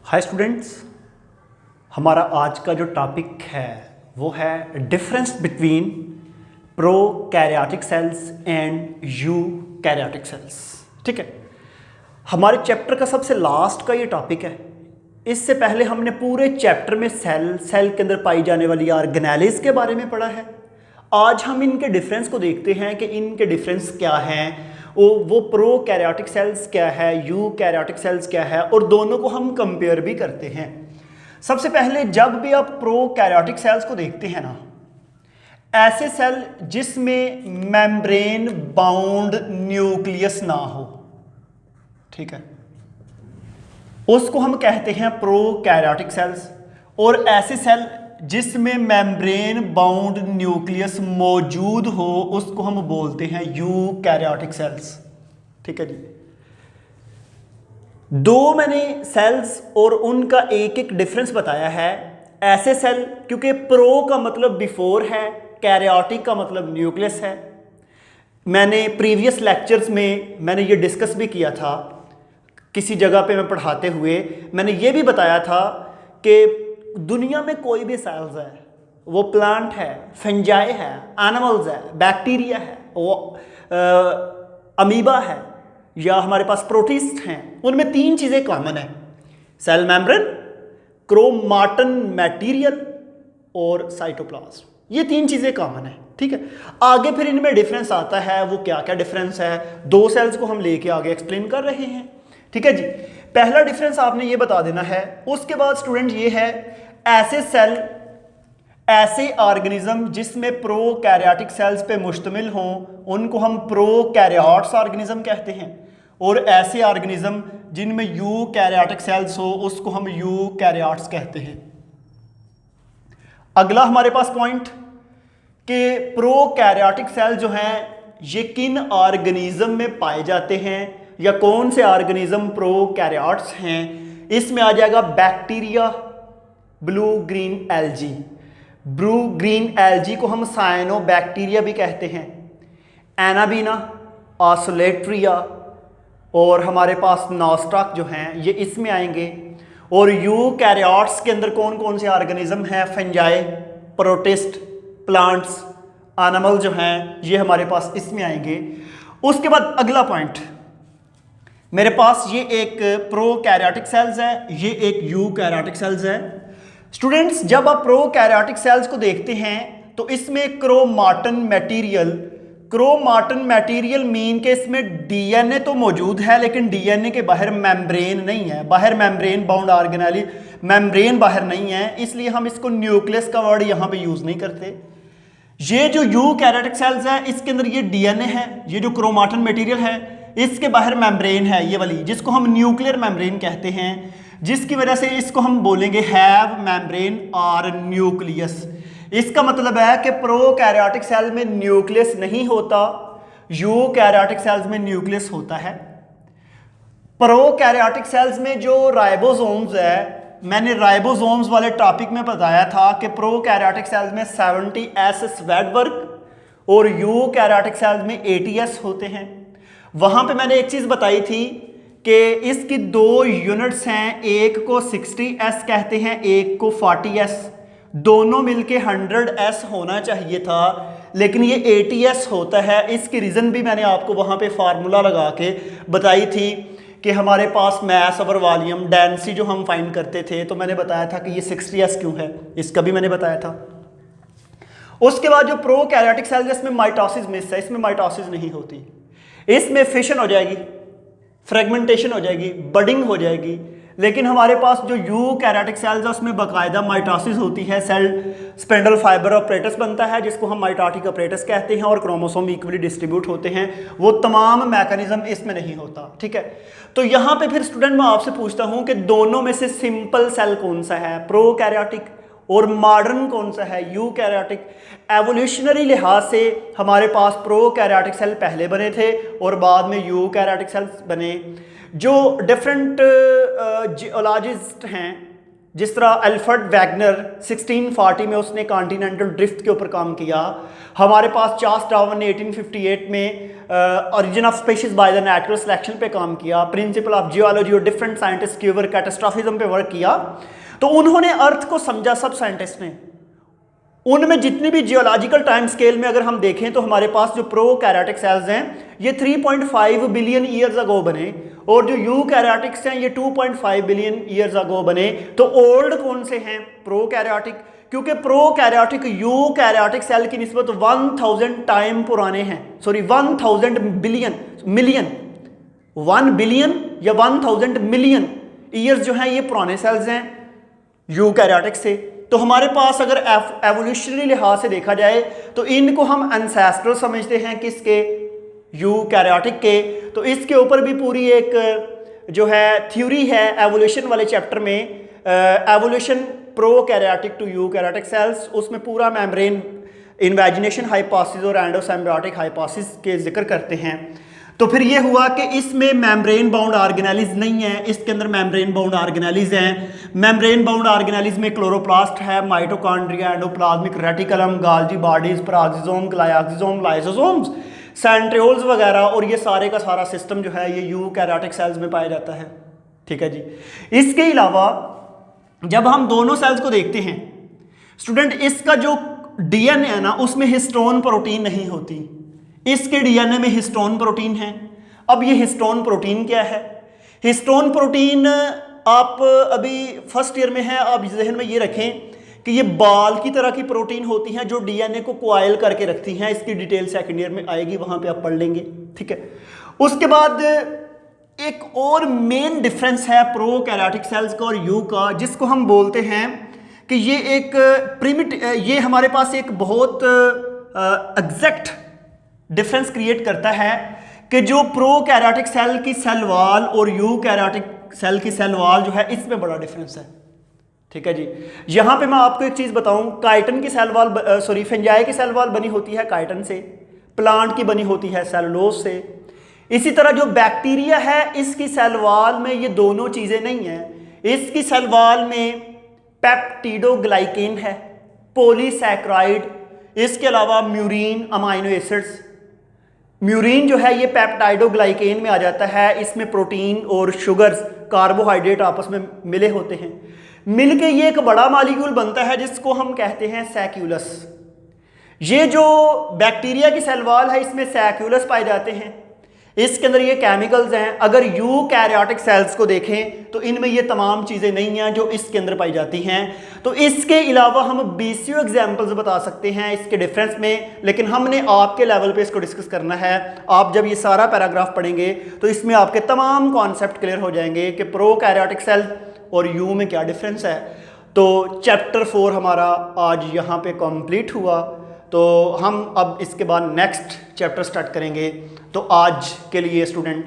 Hi students, हमारा आज का जो टॉपिक है वो है difference between prokaryotic cells and eukaryotic cells. ठीक है, हमारे चैप्टर का सबसे लास्ट का ये टॉपिक है। इससे पहले हमने पूरे चैप्टर में सेल के अंदर पाई जाने वाली ऑर्गेनेलिज के बारे में पढ़ा है। आज हम इनके डिफरेंस को देखते हैं कि इनके डिफरेंस क्या हैं, वो प्रोकैरियोटिक सेल्स क्या है, यूकैरियोटिक सेल्स क्या है, और दोनों को हम कंपेयर भी करते हैं। सबसे पहले जब भी आप प्रोकैरियोटिक सेल्स को देखते हैं ना, ऐसे सेल जिसमें मेम्ब्रेन बाउंड न्यूक्लियस ना हो, ठीक है, उसको हम कहते हैं प्रोकैरियोटिक सेल्स। और ऐसे सेल जिसमें मेम्ब्रेन बाउंड न्यूक्लियस मौजूद हो उसको हम बोलते हैं यूकैरियोटिक सेल्स। ठीक है जी, दो मैंने सेल्स और उनका एक एक डिफरेंस बताया है। ऐसे सेल, क्योंकि प्रो का मतलब बिफोर है, कैरियोटिक का मतलब न्यूक्लियस है। मैंने प्रीवियस लेक्चर्स में मैंने ये डिस्कस भी किया था, किसी जगह पे मैं पढ़ाते हुए मैंने ये भी बताया था कि दुनिया में कोई भी सेल्स है, वो प्लांट है, फंजाई है, एनिमल्स है, बैक्टीरिया है, वो अमीबा है, या हमारे पास प्रोटिस्ट हैं, उनमें तीन चीज़ें कॉमन है: सेल मेम्ब्रेन, क्रोमाटिन मटेरियल और साइटोप्लाज्म। ये तीन चीज़ें कॉमन है। ठीक है, आगे फिर इनमें डिफरेंस आता है। वो क्या क्या डिफरेंस है, दो सेल्स को हम लेके आगे एक्सप्लेन कर रहे हैं। ठीक है जी, पहला डिफरेंस आपने ये बता देना है। उसके बाद स्टूडेंट ये है, ऐसे सेल, ऐसे ऑर्गेनिज्म जिसमें प्रोकैरियोटिक सेल्स पे मुश्तमिल हों उनको हम प्रोकैरियोट्स ऑर्गेनिज्म कहते हैं, और ऐसे ऑर्गेनिज्म जिनमें यूकैरियोटिक सेल्स हो उसको हम यूकैरियोट्स कहते हैं। अगला हमारे पास पॉइंट कि प्रोकैरियोटिक सेल जो हैं ये किन ऑर्गेनिज्म में पाए जाते हैं, या कौन से ऑर्गेनिज्म प्रोकैरियोट्स हैं। इसमें आ जाएगा bacteria, blue green algae. Blue green algae को हम साइनोबैक्टीरिया भी कहते हैं, एनाबीना, ऑसोलेट्रिया, और हमारे पास नॉस्टॉक जो हैं ये इसमें आएंगे। और यूकैरियोट्स के अंदर कौन कौन से ऑर्गेनिज्म हैं, फंजाई, प्रोटिस्ट, प्लांट्स, एनिमल जो हैं ये हमारे पास इसमें आएंगे। उसके बाद अगला पॉइंट, मेरे पास ये एक प्रोकैरियोटिक सेल्स है, ये एक यूकैरियोटिक सेल्स है। स्टूडेंट्स, जब आप प्रोकैरियोटिक सेल्स को देखते हैं तो इसमें क्रोमाटिन मटेरियल मीन के इसमें डीएनए तो मौजूद है, लेकिन डीएनए के बाहर मेम्ब्रेन नहीं है, बाहर मेम्ब्रेन बाउंड ऑर्गेनेली मेम्ब्रेन बाहर नहीं है, इसलिए हम इसको न्यूक्लियस का वर्ड यहाँ पे यूज नहीं करते। ये जो यूकैरियोटिक सेल्स है इसके अंदर ये डीएनए है, ये जो क्रोमाटिन मटेरियल है, इसके बाहर मेम्ब्रेन है ये वाली, जिसको हम न्यूक्लियर मेम्ब्रेन कहते हैं, जिसकी वजह से इसको हम बोलेंगे हैव मेम्ब्रेन और न्यूक्लियस। इसका मतलब है कि प्रोकैरियोटिक सेल में न्यूक्लियस नहीं होता, यूकैरियोटिक सेल्स में न्यूक्लियस होता है। प्रोकैरियोटिक सेल्स में जो राइबोसोम्स है, मैंने राइबोसोम्स वाले टॉपिक में बताया था कि प्रोकैरियोटिक सेल्स में 70S स्वेड वर्क और यूकैरियोटिक सेल्स में 80S होते हैं। वहां पे मैंने एक चीज बताई थी कि इसकी दो यूनिट्स हैं, एक को 60S कहते हैं, एक को 40S, दोनों मिलके 100S होना चाहिए था, लेकिन ये 80S होता है। इसकी रीजन भी मैंने आपको वहां पे फार्मूला लगा के बताई थी कि हमारे पास मैस ओवर वॉल्यूम डेंसिटी जो हम फाइंड करते थे, तो मैंने बताया था कि ये 60S क्यों है, इसका भी मैंने बताया था। उसके बाद जो प्रोकैरियोटिक सेल जिसमें माइटोसिस मिस है, इसमें माइटोसिस नहीं होती, इसमें फिशन हो जाएगी, फ्रेगमेंटेशन हो जाएगी, बडिंग हो जाएगी। लेकिन हमारे पास जो यूकैरियोटिक सेल्स है उसमें बाकायदा माइटोसिस होती है, सेल स्पिंडल फाइबर ऑपरेटस बनता है जिसको हम माइटोटिक ऑपरेटस कहते हैं, और क्रोमोसोम इक्वली डिस्ट्रीब्यूट होते हैं। वो तमाम मैकेनिज्म इसमें नहीं होता। ठीक है, तो यहाँ पे फिर स्टूडेंट मैं आपसे पूछता हूँ कि दोनों में से सिंपल सेल कौन सा है, प्रोकैरियोटिक, और मॉडर्न कौन सा है, यूकैरियोटिक। एवोल्यूशनरी लिहाज से हमारे पास प्रोकैरियोटिक सेल पहले बने थे और बाद में यूकैरियोटिक सेल्स बने। जो डिफरेंट जियोलॉजिस्ट हैं जिस तरह अल्फ्रेड वैगनर 1640 में उसने कॉन्टिनेंटल ड्रिफ्ट के ऊपर काम किया। हमारे पास चार्ल्स डार्विन ने 1858 में origin of species by the natural selection पे काम किया। प्रिंसिपल ऑफ जियोलॉजी और डिफरेंट साइंटिस्ट के ऊपर कैटास्ट्रॉफिज्म पे वर्क किया। तो उन्होंने अर्थ को समझा, सब साइंटिस्ट ने। उनमें जितनी भी जियोलॉजिकल टाइम स्केल में अगर हम देखें तो हमारे पास जो प्रोकैरियोटिक सेल्स हैं ये 3.5 बिलियन ईयर्स अगो बने, और जो यूकैरियोटिक्स हैं ये 2.5 बिलियन ईयर्स अगो बने। तो ओल्ड कौन से हैं? प्रोकैरियोटिक, क्योंकि प्रोकैरियोटिक यूकैरियोटिक सेल की निस्बत 1000 टाइम पुराने हैं। सॉरी 1000 मिलियन 1 बिलियन या 1000 मिलियन ईयर्स जो हैं ये पुराने सेल्स हैं यूकैरियोटिक से। तो हमारे पास अगर एवोल्यूशनरी लिहाज से देखा जाए तो इनको हम एंसेस्टर समझते हैं, किसके? यूकैरियोटिक के। तो इसके ऊपर भी पूरी एक जो है थ्योरी है एवोल्यूशन वाले चैप्टर में, evolution prokaryotic to eukaryotic cells, उसमें पूरा मेम्ब्रेन इन्वेजिनेशन हाइपोथेसिस और एंडोसिम्बायोटिक हाइपोथेसिस के जिक्र करते हैं। तो फिर ये हुआ कि इसमें मेम्ब्रेन बाउंड ऑर्गेनेलिज नहीं है, इसके अंदर मेम्ब्रेन बाउंड ऑर्गेनेलिज हैं। मेम्ब्रेन बाउंड ऑर्गेनेलिज में क्लोरोप्लास्ट है, mitochondria, endoplasmic reticulum, Golgi bodies, peroxisome, glycosome, lysosomes, centrioles वगैरह, और ये सारे का सारा सिस्टम जो है ये यूकैरियोटिक सेल्स में पाया जाता है। ठीक है जी। इसके अलावा जब हम दोनों सेल्स को देखते हैं स्टूडेंट, इसका जो डीएनए है ना उसमें हिस्टोन प्रोटीन नहीं होती, इसके डीएनए में हिस्टोन प्रोटीन है। अब ये हिस्टोन प्रोटीन क्या है? हिस्टोन प्रोटीन आप अभी फर्स्ट ईयर में है, आप जहन में ये रखें कि ये बाल की तरह की प्रोटीन होती हैं जो डीएनए को कोआइल करके रखती हैं। इसकी डिटेल सेकंड ईयर में आएगी, वहां पे आप पढ़ लेंगे। ठीक है। उसके बाद एक और मेन डिफरेंस है प्रोकैरियोटिक सेल्स का और यू का, जिसको हम बोलते हैं कि ये एक ये हमारे पास एक बहुत एग्जैक्ट डिफरेंस क्रिएट करता है कि जो प्रोकैरियोटिक सेल की सेल वॉल और यूकैरियोटिक सेल की सेल वॉल जो है इसमें बड़ा डिफरेंस है। ठीक है जी। यहां पे मैं आपको एक चीज बताऊं, काइटन की सेल वॉल फंजाई की सेल वॉल बनी होती है काइटन से, प्लांट की बनी होती है सेलुलोज से। इसी तरह जो बैक्टीरिया है इसकी सेल वॉल में ये दोनों चीजें नहीं है। इसकी सेल वॉल में पेप्टिडोग्लाइकेन है, पॉलीसैकेराइड, इसके अलावा म्यूरिन, अमाइनो एसिड्स। म्यूरिन जो है ये पेप्टाइडोग्लाइकेन में आ जाता है, इसमें प्रोटीन और शुगर्स, कार्बोहाइड्रेट आपस में मिले होते हैं। मिलके ये एक बड़ा मॉलिक्यूल बनता है जिसको हम कहते हैं सैक्यूलस। ये जो बैक्टीरिया की सेल वॉल है इसमें सैक्यूलस पाए जाते हैं, इसके अंदर ये केमिकल्स हैं। अगर यूकैरियोटिक सेल्स को देखें तो इनमें ये तमाम चीज़ें नहीं हैं जो इसके अंदर पाई जाती हैं। तो इसके अलावा हम 20 एग्जाम्पल्स बता सकते हैं इसके डिफरेंस में, लेकिन हमने आपके लेवल पे इसको डिस्कस करना है। आप जब ये सारा पैराग्राफ पढ़ेंगे तो इसमें आपके तमाम कॉन्सेप्ट क्लियर हो जाएंगे कि प्रोकैरियोटिक सेल और यू में क्या डिफरेंस है। तो चैप्टर 4 हमारा आज यहाँ पे कंप्लीट हुआ। तो हम अब इसके बाद नेक्स्ट चैप्टर स्टार्ट करेंगे। तो आज के लिए स्टूडेंट